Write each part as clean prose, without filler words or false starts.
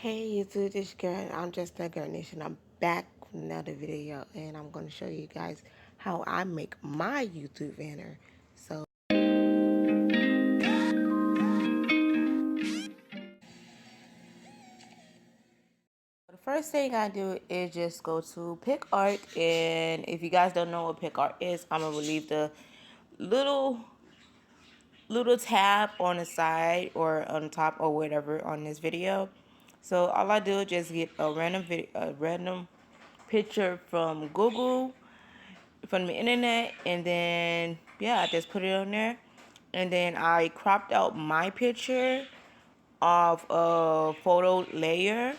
Hey YouTube, this girl. I'm just a girl nation. I'm back with another video, and I'm going to show you guys how I make my YouTube banner. So the first thing I do is just go to PicArt, and if you guys don't know what PicArt is, I'm gonna leave the little tab on the side or on the top or whatever on this video. So all I do is just get a random picture from Google, from the internet, and then yeah, I just put it on there, and then I cropped out my picture of a photo layer.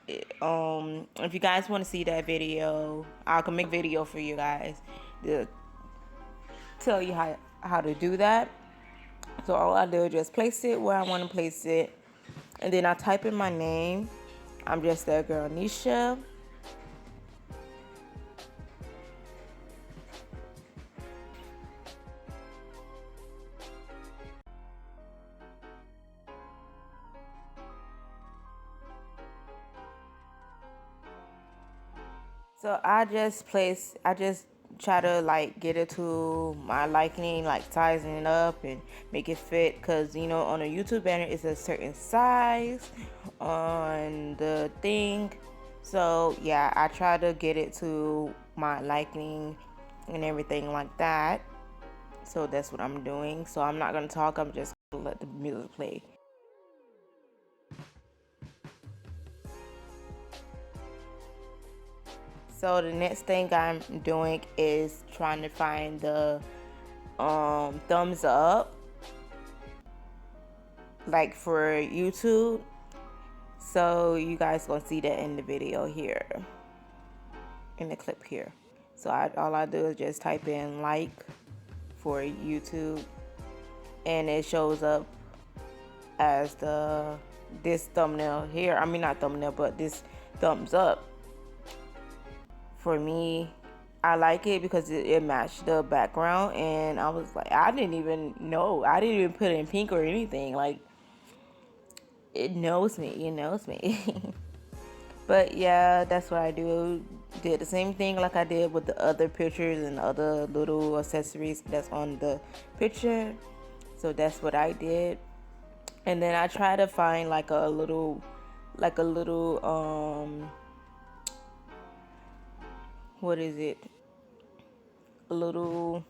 If you guys want to see that video, I can make video for you guys to tell you how to do that. So all I do is just place it where I want to place it, and then I type in my name. I'm just that girl Nisha. So I just try to like get it to my liking, like sizing it up and make it fit, because you know on a YouTube banner it's a certain size on the thing. So yeah, I try to get it to my liking and everything like that. So that's what I'm doing. So I'm not gonna talk, I'm just gonna let the music play. So the next thing I'm doing is trying to find the thumbs up, like for YouTube. So you guys gonna see that in the video here, in the clip here. So all I do is just type in like for YouTube, and it shows up as this thumbnail here. I mean, not thumbnail, but this thumbs up. For me, I like it because it matched the background, and I was like, I didn't even know. I didn't even put it in pink or anything. Like, it knows me. It knows me. But yeah, that's what I do. Did the same thing like I did with the other pictures and other little accessories that's on the picture. So that's what I did. And then I try to find like a little what is it? A little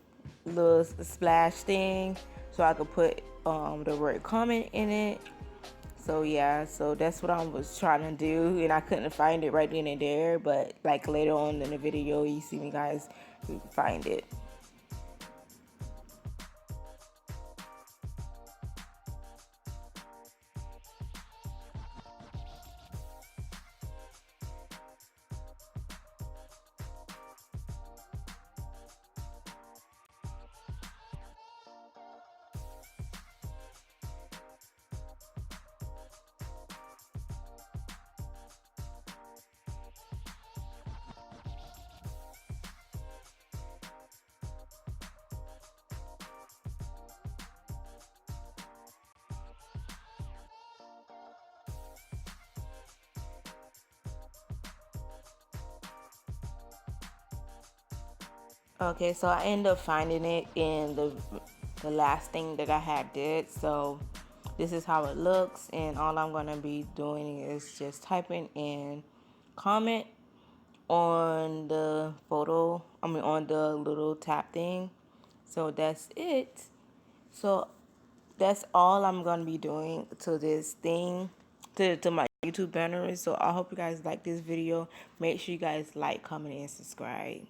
splash thing, so I could put the word comment in it. So yeah, so that's what I was trying to do, and I couldn't find it right then and there, but like later on in the video you see me guys find it. Okay, so I ended up finding it in the last thing that I had did. So this is how it looks, and all I'm gonna be doing is just typing in comment on the photo, I mean on the little tap thing. So that's it. So that's all I'm gonna be doing to this thing, to my YouTube banner. So I hope you guys like this video. Make sure you guys like, comment, and subscribe.